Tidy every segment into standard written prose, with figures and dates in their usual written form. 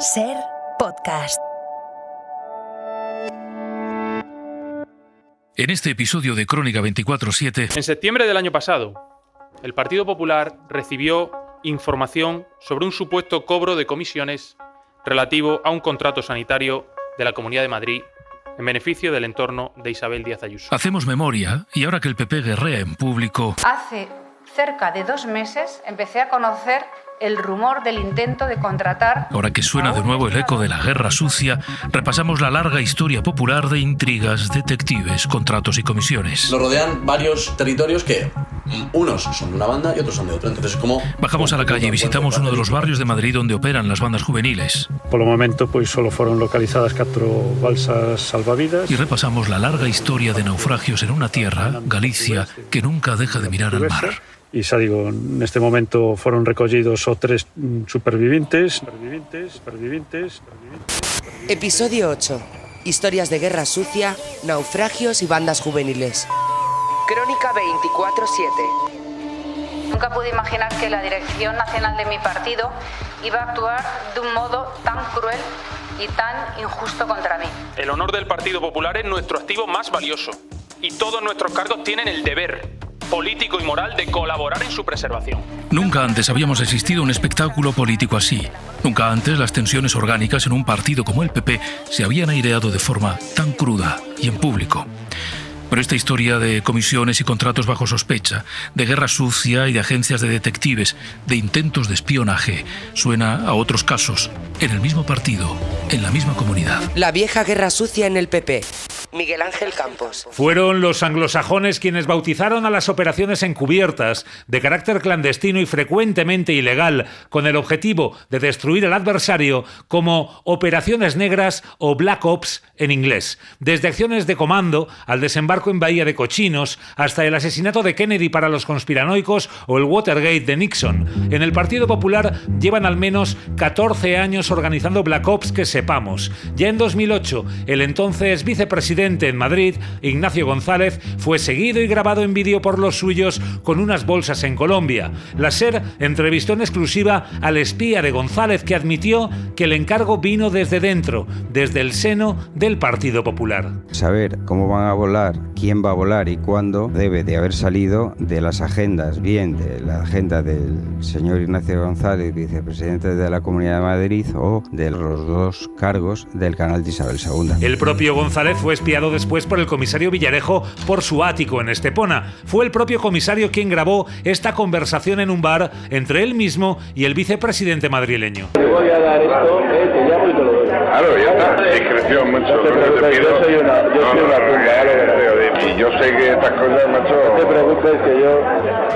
SER Podcast. En este episodio de Crónica 24/7... En septiembre del año pasado, el Partido Popular recibió información sobre un supuesto cobro de comisiones relativo a un contrato sanitario de la Comunidad de Madrid en beneficio del entorno de Isabel Díaz Ayuso. Hacemos memoria y ahora que el PP guerrea en público... Hace cerca de 2 meses empecé a conocer el rumor del intento de contratar... Ahora que suena de nuevo el eco de la guerra sucia, repasamos la larga historia popular de intrigas, detectives, contratos y comisiones. Nos rodean varios territorios que unos son de una banda y otros son de otra. Entonces, como bajamos a la calle y visitamos uno de los barrios de Madrid donde operan las bandas juveniles. Por el momento, pues solo fueron localizadas 4 balsas salvavidas. Y repasamos la larga historia de naufragios en una tierra, Galicia, que nunca deja de mirar al mar. Y ya digo, en este momento fueron recogidos 3 supervivientes. Episodio 8. Historias de guerra sucia, naufragios y bandas juveniles. Crónica 24/7. Nunca pude imaginar que la dirección nacional de mi partido iba a actuar de un modo tan cruel y tan injusto contra mí. El honor del Partido Popular es nuestro activo más valioso y todos nuestros cargos tienen el deber político y moral de colaborar en su preservación. Nunca antes habíamos asistido a un espectáculo político así. Nunca antes las tensiones orgánicas en un partido como el PP se habían aireado de forma tan cruda y en público. Pero esta historia de comisiones y contratos bajo sospecha, de guerra sucia y de agencias de detectives, de intentos de espionaje, suena a otros casos, en el mismo partido, en la misma comunidad. La vieja guerra sucia en el PP. Miguel Ángel Campos. Fueron los anglosajones quienes bautizaron a las operaciones encubiertas, de carácter clandestino y frecuentemente ilegal, con el objetivo de destruir al adversario, como operaciones negras o Black Ops en inglés. Desde acciones de comando al desembarco en Bahía de Cochinos, hasta el asesinato de Kennedy para los conspiranoicos o el Watergate de Nixon. En el Partido Popular llevan al menos 14 años organizando Black Ops que sepamos. Ya en 2008, el entonces vicepresidente en Madrid, Ignacio González, fue seguido y grabado en vídeo por los suyos con unas bolsas en Colombia. La SER entrevistó en exclusiva al espía de González, que admitió que el encargo vino desde dentro, desde el seno del Partido Popular. Saber cómo van a volar, quién va a volar y cuándo debe de haber salido de las agendas, bien de la agenda del señor Ignacio González, vicepresidente de la Comunidad de Madrid, o de los 2 cargos del canal de Isabel II. El propio González fue espiado después por el comisario Villarejo por su ático en Estepona. Fue el propio comisario quien grabó esta conversación en un bar entre él mismo y el vicepresidente madrileño. Te voy a dar esto, te llamo y te lo doy. Claro, ya está. Discreción, mucho. No te preocupes, yo soy una tumba. Y yo sé que estas cosas, macho... No te preocupes que yo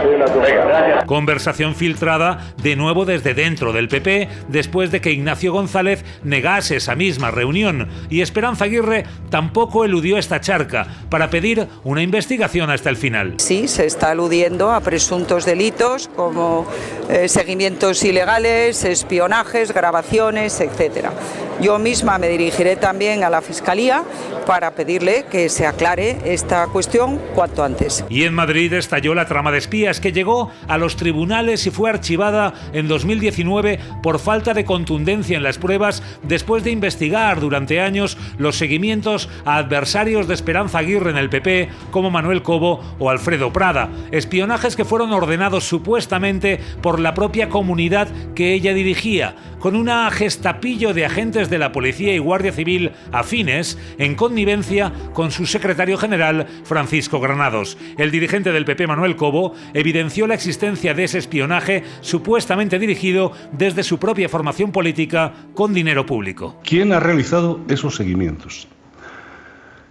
soy una tumba. Gracias. Conversación filtrada de nuevo desde dentro del PP, después de que Ignacio González negase esa misma reunión, y Esperanza Aguirre tampoco eludió esta charca para pedir una investigación hasta el final. Sí, se está aludiendo a presuntos delitos como seguimientos ilegales, espionajes, grabaciones, etcétera. Yo misma me dirigiré también a la Fiscalía para pedirle que se aclare esta cuestión cuanto antes. Y en Madrid estalló la trama de espías que llegó a los tribunales y fue archivada en 2019 por falta de contundencia en las pruebas, después de investigar durante años los seguimientos a adversarios de Esperanza Aguirre en el PP como Manuel Cobo o Alfredo Prada. Espionajes que fueron ordenados supuestamente por la propia comunidad que ella dirigía, con una gestapillo de agentes de la policía y guardia civil afines, en connivencia con su secretario general Francisco Granados. El dirigente del PP, Manuel Cobo, evidenció la existencia de ese espionaje supuestamente dirigido desde su propia formación política con dinero público. ¿Quién ha realizado esos seguimientos?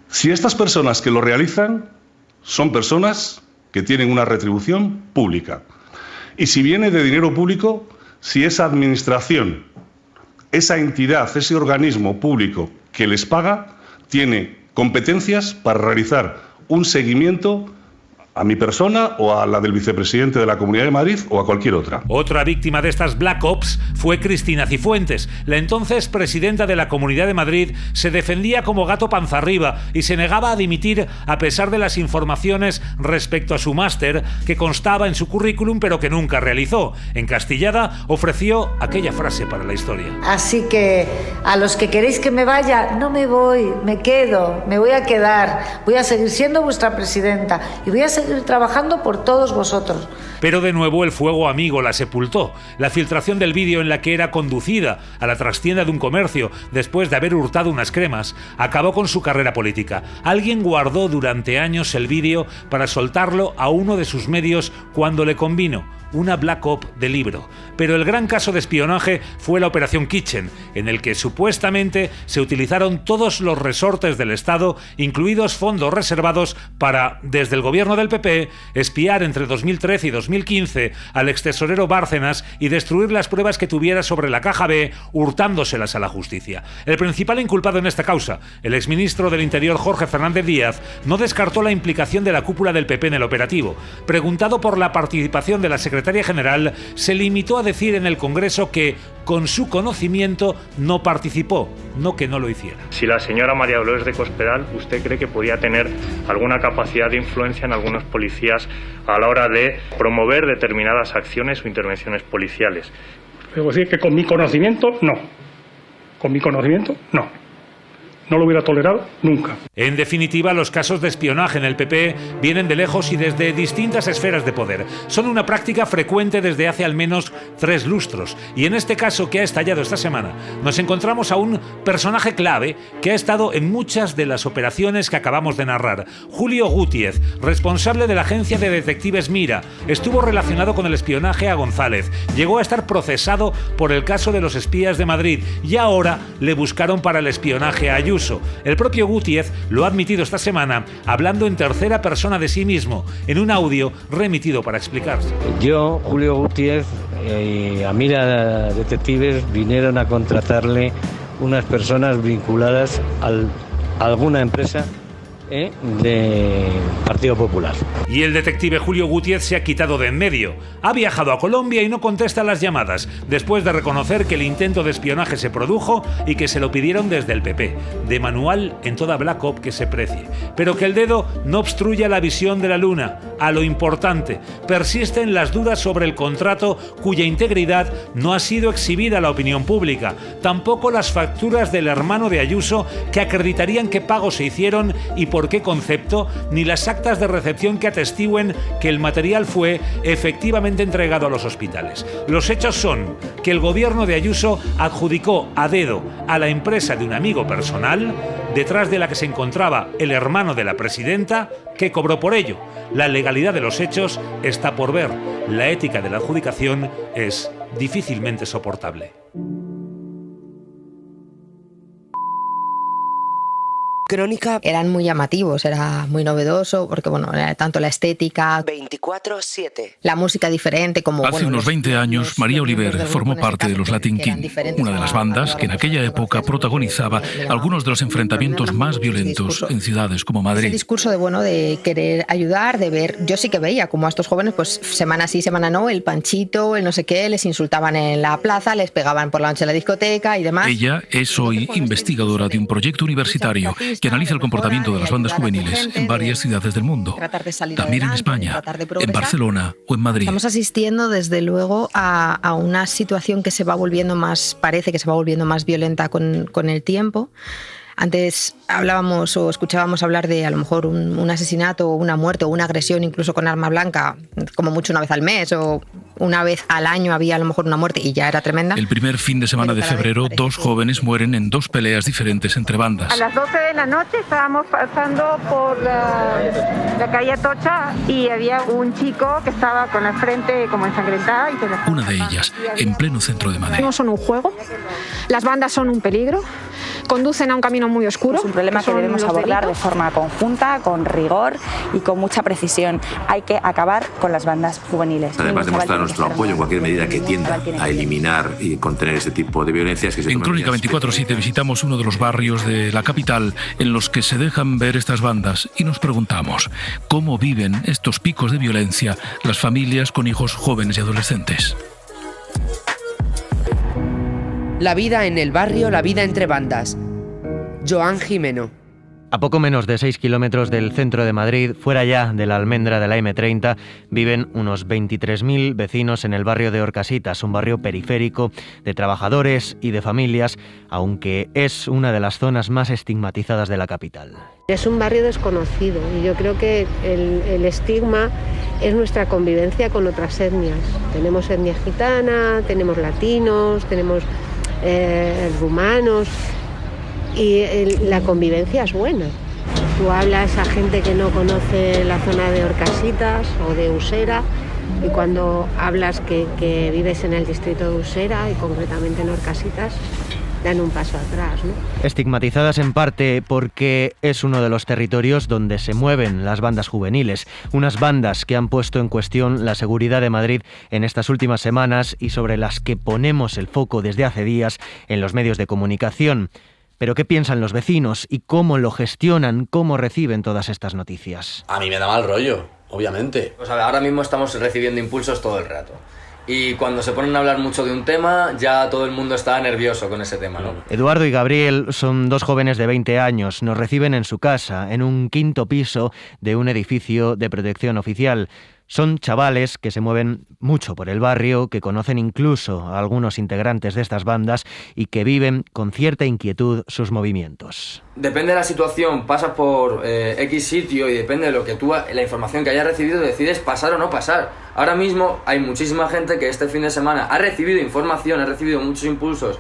Si estas personas que lo realizan son personas que tienen una retribución pública, y si viene de dinero público, si esa administración, esa entidad, ese organismo público que les paga, tiene competencias para realizar un seguimiento a mi persona o a la del vicepresidente de la Comunidad de Madrid o a cualquier otra. Otra víctima de estas Black Ops fue Cristina Cifuentes. La entonces presidenta de la Comunidad de Madrid se defendía como gato panza arriba y se negaba a dimitir a pesar de las informaciones respecto a su máster que constaba en su currículum pero que nunca realizó. Encastillada, ofreció aquella frase para la historia. Así que a los que queréis que me vaya, no me voy, me quedo, me voy a quedar, voy a seguir siendo vuestra presidenta y voy a seguir trabajando por todos vosotros. Pero de nuevo el fuego amigo la sepultó. La filtración del vídeo en la que era conducida a la trastienda de un comercio después de haber hurtado unas cremas acabó con su carrera política. Alguien guardó durante años el vídeo para soltarlo a uno de sus medios cuando le convino. Una Black Op de libro. Pero el gran caso de espionaje fue la Operación Kitchen, en el que supuestamente se utilizaron todos los resortes del Estado, incluidos fondos reservados para, desde el gobierno del PP, espiar entre 2013 y 2015 al extesorero Bárcenas y destruir las pruebas que tuviera sobre la Caja B, hurtándoselas a la justicia. El principal inculpado en esta causa, el exministro del Interior Jorge Fernández Díaz, no descartó la implicación de la cúpula del PP en el operativo. Preguntado por la participación de la secretaria general, se limitó a decir en el Congreso que, con su conocimiento, no participó, no que no lo hiciera. Si la señora María Dolores de Cospedal, ¿usted cree que podía tener alguna capacidad de influencia en algunos policías a la hora de promover determinadas acciones o intervenciones policiales? Debo decir que con mi conocimiento, no. Con mi conocimiento, no. No lo hubiera tolerado nunca. En definitiva, los casos de espionaje en el PP vienen de lejos y desde distintas esferas de poder. Son una práctica frecuente desde hace al menos 3 lustros. Y en este caso que ha estallado esta semana, nos encontramos a un personaje clave que ha estado en muchas de las operaciones que acabamos de narrar. Julio Gutiérrez, responsable de la agencia de detectives Mira, estuvo relacionado con el espionaje a González. Llegó a estar procesado por el caso de los espías de Madrid y ahora le buscaron para el espionaje a Ayuso. El propio Gutiérrez lo ha admitido esta semana, hablando en tercera persona de sí mismo, en un audio remitido para explicarse. Yo, Julio Gutiérrez, a Mira Detectives vinieron a contratarle unas personas vinculadas a alguna empresa de Partido Popular. Y el detective Julio Gutiérrez se ha quitado de en medio. Ha viajado a Colombia y no contesta las llamadas, después de reconocer que el intento de espionaje se produjo y que se lo pidieron desde el PP, de manual en toda Black Op que se precie. Pero que el dedo no obstruya la visión de la luna, a lo importante. Persisten las dudas sobre el contrato cuya integridad no ha sido exhibida a la opinión pública. Tampoco las facturas del hermano de Ayuso que acreditarían qué pagos se hicieron y por qué concepto, ni las actas de recepción que atestiguen que el material fue efectivamente entregado a los hospitales. Los hechos son que el gobierno de Ayuso adjudicó a dedo a la empresa de un amigo personal, detrás de la que se encontraba el hermano de la presidenta, que cobró por ello. La legalidad de los hechos está por ver. La ética de la adjudicación es difícilmente soportable. Crónica. Eran muy llamativos, era muy novedoso, porque bueno, tanto la estética, 24/7, la música diferente, como hace unos 20 años María Oliver formó parte de los Latin King, una de las bandas que en aquella época protagonizaba algunos de los enfrentamientos más violentos en ciudades como Madrid. Ese discurso de querer ayudar, de ver, yo sí que veía como a estos jóvenes, pues semana sí, semana no, el panchito, el no sé qué, les insultaban en la plaza, les pegaban por la noche en la discoteca y demás. Ella es hoy investigadora de un proyecto universitario que analiza el comportamiento de las bandas juveniles en varias ciudades del mundo, también en España, en Barcelona o en Madrid. Estamos asistiendo desde luego a una situación que se va volviendo más, parece que se va volviendo más violenta con el tiempo. Antes hablábamos o escuchábamos hablar de a lo mejor un asesinato o una muerte o una agresión incluso con arma blanca, como mucho una vez al mes o una vez al año había a lo mejor una muerte y ya era tremenda. El primer fin de semana de febrero, 2 jóvenes mueren en 2 peleas diferentes entre bandas. A las 12 de la noche estábamos pasando por la calle Atocha y había un chico que estaba con la frente como ensangrentada. Una de ellas, en pleno centro de Madrid. No son un juego, las bandas son un peligro, conducen a un camino muy oscuro. Es un problema que debemos abordar de forma conjunta, con rigor y con mucha precisión. Hay que acabar con las bandas juveniles. Además de mostrar nuestro apoyo a cualquier medida que tienda a eliminar y contener este tipo de violencias. Que se en Crónica 24/7 visitamos uno de los barrios de la capital en los que se dejan ver estas bandas y nos preguntamos cómo viven estos picos de violencia las familias con hijos jóvenes y adolescentes. La vida en el barrio, la vida entre bandas. Joan Jimeno. A poco menos de 6 kilómetros del centro de Madrid, fuera ya de la almendra de la M30, viven unos 23.000 vecinos en el barrio de Orcasitas, un barrio periférico de trabajadores y de familias, aunque es una de las zonas más estigmatizadas de la capital. Es un barrio desconocido y yo creo que el estigma es nuestra convivencia con otras etnias. Tenemos etnia gitana, tenemos latinos, tenemos rumanos. Y la convivencia es buena. Tú hablas a gente que no conoce la zona de Orcasitas o de Usera, y cuando hablas que vives en el distrito de Usera y concretamente en Orcasitas, dan un paso atrás, ¿no? Estigmatizadas en parte porque es uno de los territorios donde se mueven las bandas juveniles, unas bandas que han puesto en cuestión la seguridad de Madrid en estas últimas semanas y sobre las que ponemos el foco desde hace días en los medios de comunicación. Pero ¿qué piensan los vecinos y cómo lo gestionan, cómo reciben todas estas noticias? A mí me da mal rollo, obviamente. Pues a ver, ahora mismo estamos recibiendo impulsos todo el rato. Y cuando se ponen a hablar mucho de un tema, ya todo el mundo está nervioso con ese tema, ¿no? Eduardo y Gabriel son dos jóvenes de 20 años. Nos reciben en su casa, en un 5º piso de un edificio de protección oficial. Son chavales que se mueven mucho por el barrio, que conocen incluso a algunos integrantes de estas bandas y que viven con cierta inquietud sus movimientos. Depende de la situación, pasas por X sitio y depende de lo que tú, la información que hayas recibido, decides pasar o no pasar. Ahora mismo hay muchísima gente que este fin de semana ha recibido información, ha recibido muchos impulsos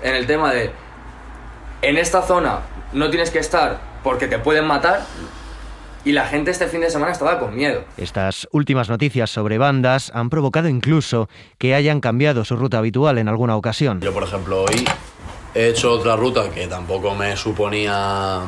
en el tema de en esta zona no tienes que estar porque te pueden matar. Y la gente este fin de semana estaba con miedo. Estas últimas noticias sobre bandas han provocado incluso que hayan cambiado su ruta habitual en alguna ocasión. Yo, por ejemplo, hoy he hecho otra ruta que tampoco no me suponía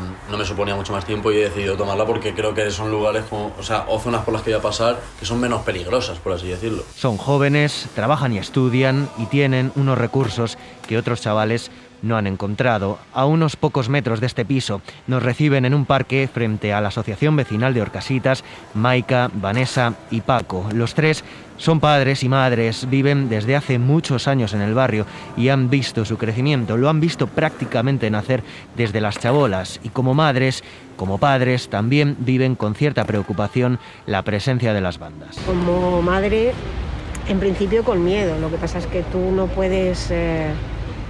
mucho más tiempo y he decidido tomarla porque creo que son lugares o zonas por las que voy a pasar que son menos peligrosas, por así decirlo. Son jóvenes, trabajan y estudian y tienen unos recursos que otros chavales no han encontrado. A unos pocos metros de este piso nos reciben en un parque frente a la Asociación Vecinal de Orcasitas, Maika, Vanessa y Paco. Los tres son padres y madres, viven desde hace muchos años en el barrio y han visto su crecimiento, lo han visto prácticamente nacer desde las chabolas y como madres, como padres, también viven con cierta preocupación la presencia de las bandas. Como madre, en principio con miedo, lo que pasa es que tú no puedes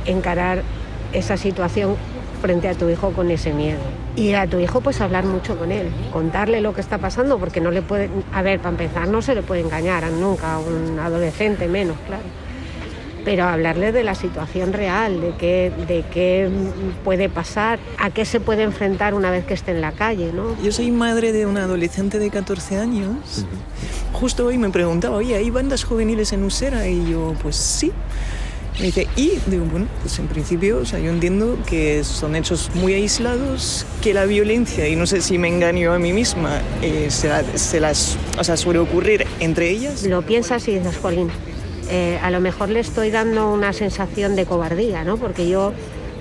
encarar esa situación frente a tu hijo con ese miedo. Y a tu hijo pues hablar mucho con él, contarle lo que está pasando, porque no le puede, a ver, para empezar no se le puede engañar nunca a un adolescente menos, claro. Pero hablarle de la situación real, de qué puede pasar, a qué se puede enfrentar una vez que esté en la calle, ¿no? Yo soy madre de una adolescente de 14 años. Justo hoy me preguntaba, oye, ¿hay bandas juveniles en Usera? Y yo, pues sí. Me dice, y digo, bueno, pues en principio, yo entiendo que son hechos muy aislados, que la violencia, y no sé si me engaño a mí misma, suele ocurrir entre ellas. Lo piensas y dices, jolín, a lo mejor le estoy dando una sensación de cobardía, ¿no? Porque yo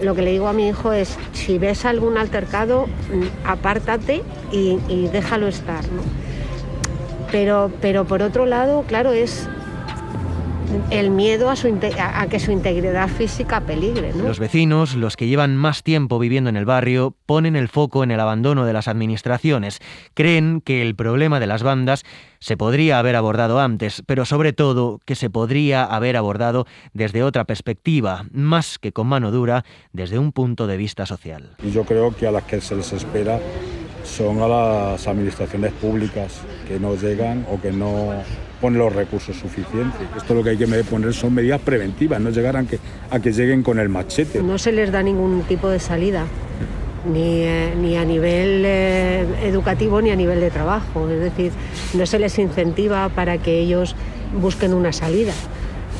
lo que le digo a mi hijo es, si ves algún altercado, apártate y déjalo estar, ¿no? Pero por otro lado, claro, es el miedo a que su integridad física peligre, ¿no? Los vecinos, los que llevan más tiempo viviendo en el barrio, ponen el foco en el abandono de las administraciones. Creen que el problema de las bandas se podría haber abordado antes, pero sobre todo que se podría haber abordado desde otra perspectiva, más que con mano dura, desde un punto de vista social. Y yo creo que a las que se les espera son a las administraciones públicas, que no llegan o que no ponen los recursos suficientes. Esto lo que hay que poner son medidas preventivas, no llegar a que lleguen con el machete. No se les da ningún tipo de salida, ni a nivel educativo ni a nivel de trabajo. Es decir, no se les incentiva para que ellos busquen una salida.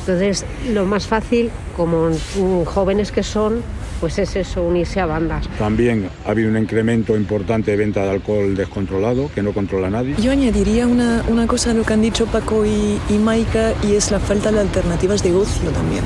Entonces, lo más fácil, como jóvenes que son, pues es eso, unirse a bandas. También ha habido un incremento importante de venta de alcohol descontrolado, que no controla nadie. Yo añadiría una cosa a lo que han dicho Paco y Maika, y es la falta de alternativas de ocio también.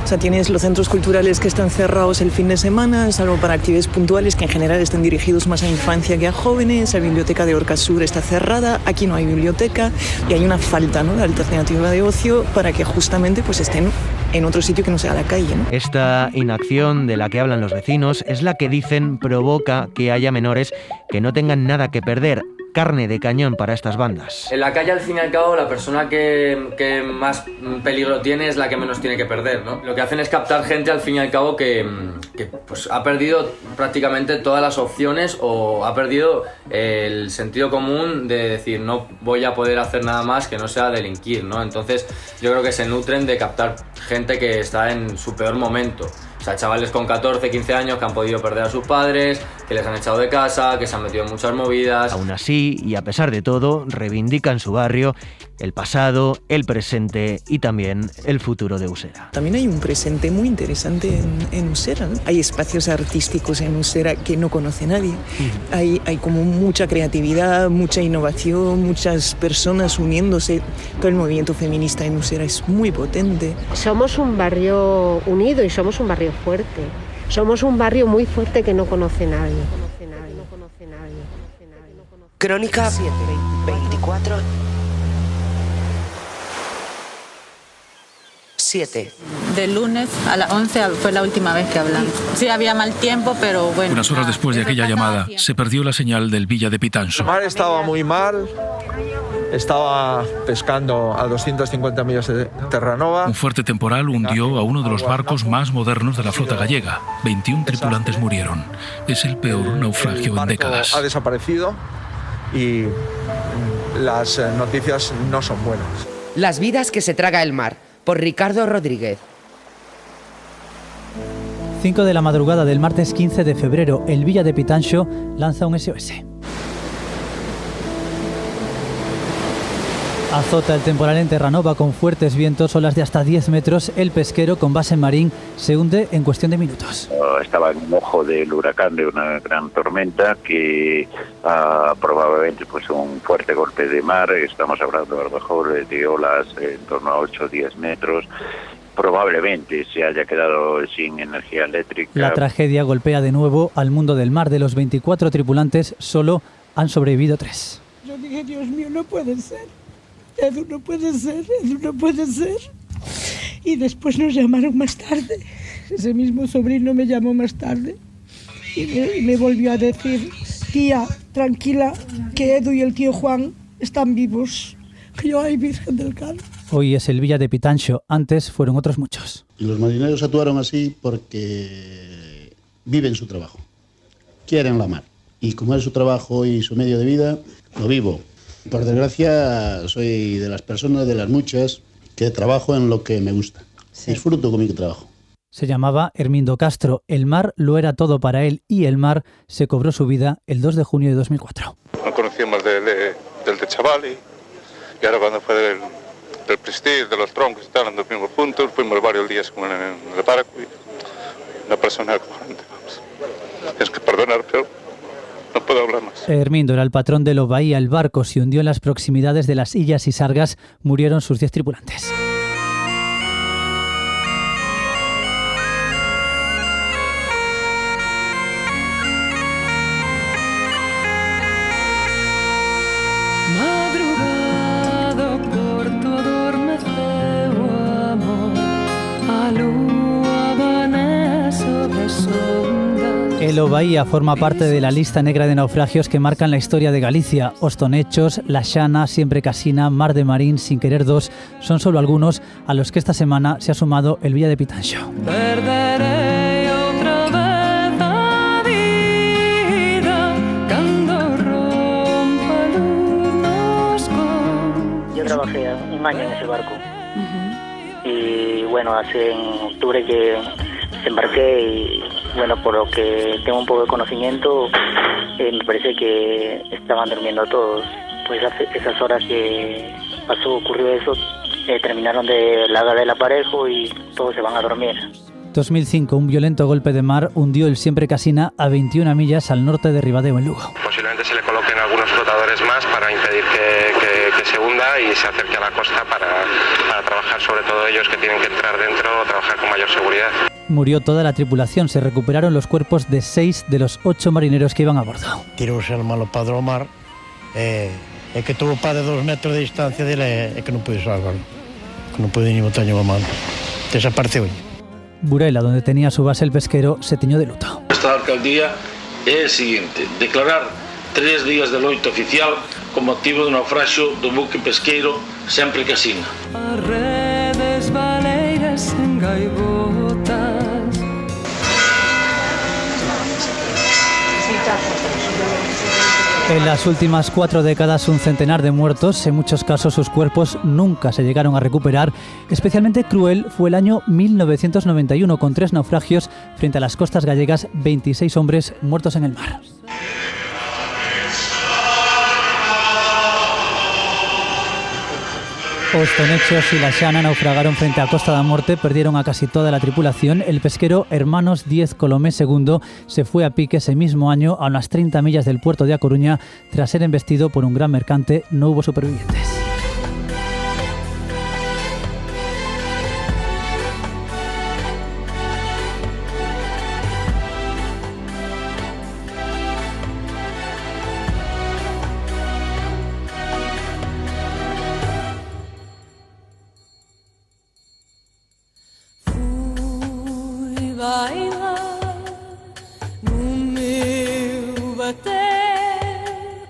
O sea, tienes los centros culturales que están cerrados el fin de semana, salvo para actividades puntuales que en general están dirigidos más a infancia que a jóvenes. La biblioteca de Orcasur está cerrada, aquí no hay biblioteca y hay una falta, ¿no?, de alternativa de ocio para que justamente pues estén en otro sitio que no sea la calle, ¿no? Esta inacción de la que hablan los vecinos es la que dicen provoca que haya menores que no tengan nada que perder. Carne de cañón para estas bandas. En la calle, al fin y al cabo, la persona que más peligro tiene es la que menos tiene que perder, ¿no? Lo que hacen es captar gente, al fin y al cabo, que pues, ha perdido prácticamente todas las opciones o ha perdido el sentido común de decir no voy a poder hacer nada más que no sea delinquir, ¿no? Entonces yo creo que se nutren de captar gente que está en su peor momento. O sea, chavales con 14, 15 años que han podido perder a sus padres, que les han echado de casa, que se han metido en muchas movidas. Aún así, y a pesar de todo, reivindican su barrio, el pasado, el presente y también el futuro de Usera. También hay un presente muy interesante en Usera, ¿no? Hay espacios artísticos en Usera que no conoce nadie. Hay como mucha creatividad, mucha innovación, muchas personas uniéndose. Todo el movimiento feminista en Usera es muy potente. Somos un barrio unido y somos un barrio fuerte. Somos un barrio muy fuerte que no conoce nadie. Crónica 7, 24, 7. Del lunes a las 11 fue la última vez que hablamos. Sí, había mal tiempo, pero bueno. Unas horas después de aquella llamada, se perdió la señal del Villa de Pitancho. El mar estaba muy mal. Estaba pescando a 250 millas de Terranova. Un fuerte temporal hundió a uno de los barcos más modernos de la flota gallega. 21 tripulantes murieron. Es el peor naufragio en décadas. Ha desaparecido y las noticias no son buenas. Las vidas que se traga el mar, por Ricardo Rodríguez. 5 de la madrugada del martes 15 de febrero, el Villa de Pitancho lanza un SOS. Azota el temporal en Terranova con fuertes vientos, olas de hasta 10 metros. El pesquero con base en Marín se hunde en cuestión de minutos. Estaba en un ojo del huracán, de una gran tormenta que probablemente pues un fuerte golpe de mar. Estamos hablando a lo mejor de olas en torno a 8 o 10 metros. Probablemente se haya quedado sin energía eléctrica. La tragedia golpea de nuevo al mundo del mar. De los 24 tripulantes, solo han sobrevivido 3. Yo dije, Dios mío, no puede ser. Edu no puede ser, Edu no puede ser. Y después nos llamaron más tarde. Ese mismo sobrino me llamó más tarde y me volvió a decir, tía, tranquila, que Edu y el tío Juan están vivos. Yo, ay, Virgen del Carmen. Hoy es el Villa de Pitancho, antes fueron otros muchos. Y los marineros actuaron así porque viven su trabajo, quieren la mar. Y como es su trabajo y su medio de vida, lo vivo. Por desgracia, soy de las personas, de las muchas, que trabajo en lo que me gusta. Sí. Disfruto con mi trabajo. Se llamaba Hermindo Castro. El mar lo era todo para él y el mar se cobró su vida el 2 de junio de 2004. Nos conocíamos del de chaval y ahora cuando fue del Prestige, de los troncos y tal, nos fuimos juntos, fuimos varios días en el barco y una persona cojonante, vamos. Tienes que perdonar, pero no puedo hablar más. Hermindo era el patrón de Lobaía. El barco se hundió en las proximidades de las Illas y Sargas. Murieron sus 10 tripulantes. Madrugado por todo ormeceu amor, a lúa bane sobre sonda. El Lobaía forma parte de la lista negra de naufragios que marcan la historia de Galicia. Ostonechos, La Xana, Siempre Casina, Mar de Marín, Sin Querer 2 son solo algunos a los que esta semana se ha sumado el Villa de Pitancho. Perderé otra vez a vida cando rompa luz nos con... Yo trabajé un año en ese barco. Y bueno, hace en octubre que desembarqué y bueno, por lo que tengo un poco de conocimiento, me parece que estaban durmiendo todos. Pues esas horas que ocurrió eso, terminaron de la hora del aparejo y todos se van a dormir. 2005, un violento golpe de mar hundió el Siempre Casina a 21 millas al norte de Ribadeo, en Lugo. Posiblemente se le coloquen algunos flotadores más para impedir que se hunda y se acerque a la costa para trabajar, sobre todo ellos que tienen que entrar dentro, trabajar con mayor seguridad. Murió toda la tripulación. Se recuperaron los cuerpos de 6 de los 8 marineros que iban a bordo. Tirouse el malo padre ao mar e que todo o padre 2 metros de distancia dele é que non pude salvarlo, que non pude ni botaño a mano. Desapareceu. Burela, donde tenía su base el pesquero, se tiñó de luto. Esta alcaldía é o seguinte: declarar 3 días de loito oficial con motivo do naufraxio do buque pesqueiro Sempre Casina. As redes baleiras en gaivotas. En las últimas 4 décadas, un centenar de muertos. En muchos casos, sus cuerpos nunca se llegaron a recuperar. Especialmente cruel fue el año 1991, con 3 naufragios frente a las costas gallegas, 26 hombres muertos en el mar. Ostonechos y la Xana naufragaron frente a Costa da Morte, perdieron a casi toda la tripulación. El pesquero Hermanos Díez Colomé II se fue a pique ese mismo año a unas 30 millas del puerto de A Coruña. Tras ser embestido por un gran mercante, no hubo supervivientes. Bailar no meu bater,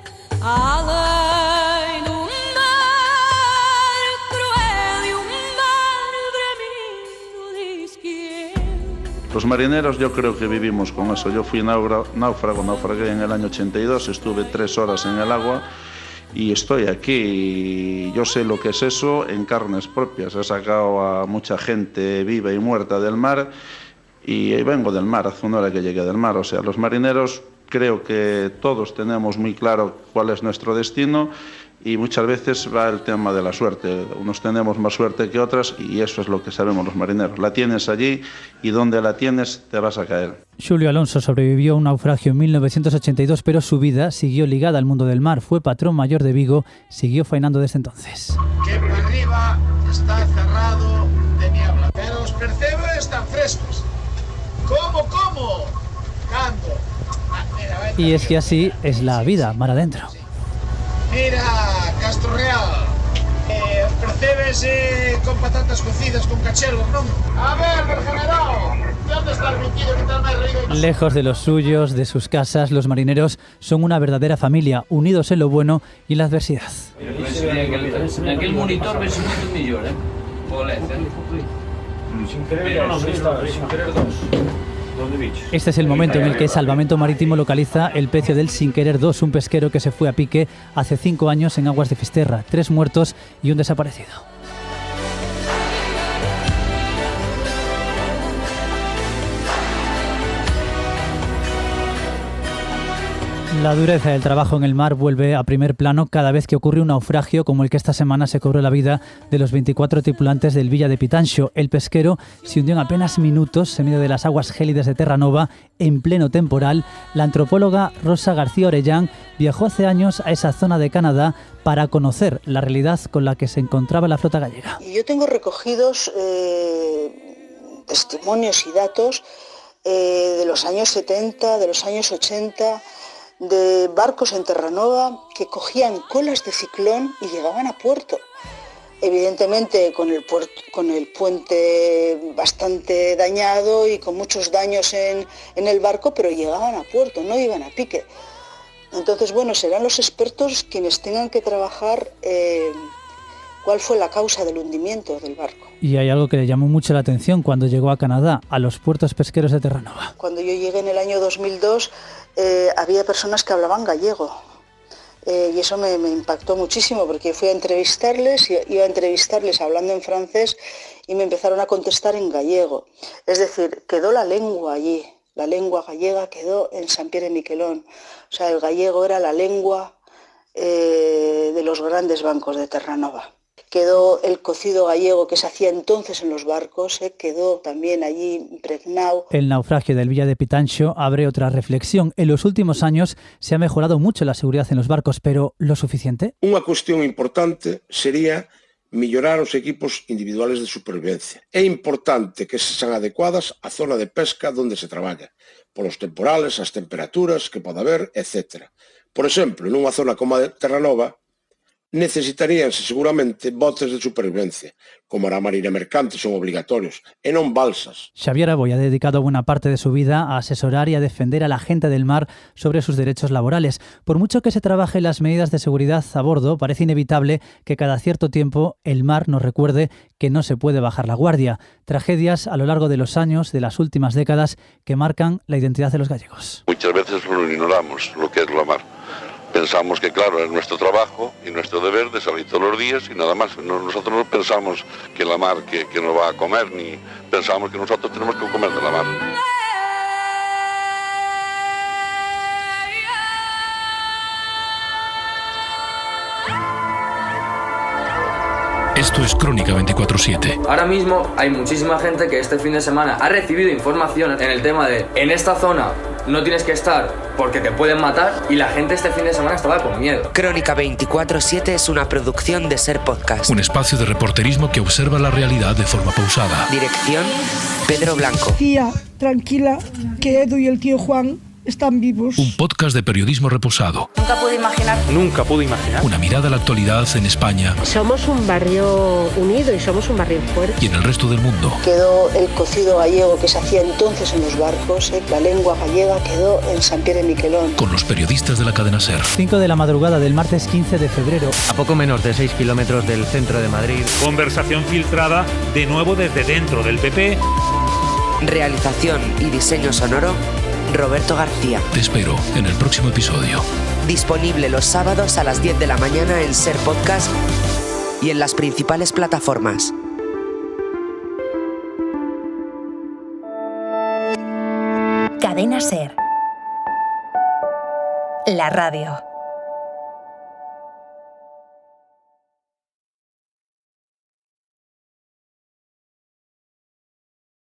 além do mar cruel e mar bramindo diz que Los marineros yo creo que vivimos con eso. Yo fui naufragué en el año 82, estuve 3 horas en el agua y estoy aquí y yo sé lo que es eso en carnes propias. He sacado a mucha gente viva y muerta del mar. Y vengo del mar, hace una hora que llegué del mar. O sea, los marineros creo que todos tenemos muy claro cuál es nuestro destino y muchas veces va el tema de la suerte. Unos tenemos más suerte que otras y eso es lo que sabemos los marineros. La tienes allí y donde la tienes te vas a caer. Xulio Alonso sobrevivió a un naufragio en 1982, pero su vida siguió ligada al mundo del mar. Fue patrón mayor de Vigo, siguió faenando desde entonces. Que por arriba está cerrado de niebla, pero os percebo están frescos. ¿Cómo? ¿Cando? Y es que así es la vida, mar adentro. Mira, Castro Real, percebes con patatas cocidas con cachelo, ¿no? A ver, general, ¿dónde está el metido que tal me he reído? Lejos de los suyos, de sus casas, los marineros son una verdadera familia, unidos en lo bueno y en la adversidad. Aquel monitor ves moito mellor, o LED, sin querer dos. Este es el momento en el que Salvamento Marítimo localiza el pecio del Sin Querer 2, un pesquero que se fue a pique hace 5 años en aguas de Fisterra. 3 muertos y un desaparecido. La dureza del trabajo en el mar vuelve a primer plano cada vez que ocurre un naufragio como el que esta semana se cobró la vida de los 24 tripulantes del Villa de Pitanxo. El pesquero se hundió en apenas minutos en medio de las aguas gélidas de Terranova en pleno temporal. La antropóloga Rosa García Orellán viajó hace años a esa zona de Canadá para conocer la realidad con la que se encontraba la flota gallega. Yo tengo recogidos testimonios y datos de los años 70, de los años 80... de barcos en Terranova que cogían colas de ciclón y llegaban a puerto. Evidentemente con el puente bastante dañado y con muchos daños en el barco, pero llegaban a puerto, no iban a pique. Entonces, bueno, serán los expertos quienes tengan que trabajar cuál fue la causa del hundimiento del barco. Y hay algo que le llamó mucho la atención cuando llegó a Canadá, a los puertos pesqueros de Terranova. Cuando yo llegué en el año 2002, había personas que hablaban gallego. Y eso me impactó muchísimo porque fui a entrevistarles, iba a entrevistarles hablando en francés y me empezaron a contestar en gallego. Es decir, quedó la lengua allí, la lengua gallega quedó en Sant Pere Miquelón. O sea, el gallego era la lengua de los grandes bancos de Terranova. quedó el cocido gallego que se hacía entonces en los barcos, quedó también allí impregnado. El naufragio del Villa de Pitancho abre otra reflexión. En los últimos años se ha mejorado mucho la seguridad en los barcos, pero ¿lo suficiente? Unha cuestión importante sería mellorar os equipos individuales de supervivencia. É importante que sexan adecuadas á zona de pesca onde se traballa, polos temporales, as temperaturas que pode haber, etc. Por exemplo, nunha zona como a de Terranova, necesitaríanse seguramente botes de supervivencia, como a marina mercante son obligatorios, e non balsas. Xavier Aboy ha dedicado buena parte de su vida a asesorar y a defender a la gente del mar sobre sus derechos laborales. Por mucho que se trabaje las medidas de seguridad a bordo, parece inevitable que cada cierto tiempo el mar nos recuerde que no se puede bajar la guardia. Tragedias a lo largo de los años, de las últimas décadas, que marcan la identidad de los gallegos. Muchas veces lo ignoramos, lo que es la mar. Pensamos que, claro, es nuestro trabajo y nuestro deber de salir todos los días y nada más. Nosotros no pensamos que la mar que nos va a comer, ni pensamos que nosotros tenemos que comer de la mar. Esto es Crónica 24/7. Ahora mismo hay muchísima gente que este fin de semana ha recibido información en el tema de en esta zona no tienes que estar porque te pueden matar, y la gente este fin de semana estaba con miedo. Crónica 24/7 es una producción de Ser Podcast. Un espacio de reporterismo que observa la realidad de forma pausada. Dirección, Pedro Blanco. Tía, tranquila, que Edu y el tío Juan están vivos. Un podcast de periodismo reposado. Nunca pude imaginar. Una mirada a la actualidad en España Somos un barrio unido y somos un barrio fuerte. y en el resto del mundo. Quedó el cocido gallego que se hacía entonces en los barcos, la lengua gallega quedó en San Pierre de Miquelón. Con los periodistas de la cadena SER. 5 de la madrugada del martes 15 de febrero. A poco menos de 6 kilómetros del centro de Madrid. Conversación filtrada de nuevo desde dentro del PP. Realización y diseño sonoro, Roberto García. Te espero en el próximo episodio. Disponible los sábados a las 10 de la mañana en Ser Podcast y en las principales plataformas. Cadena SER. La radio.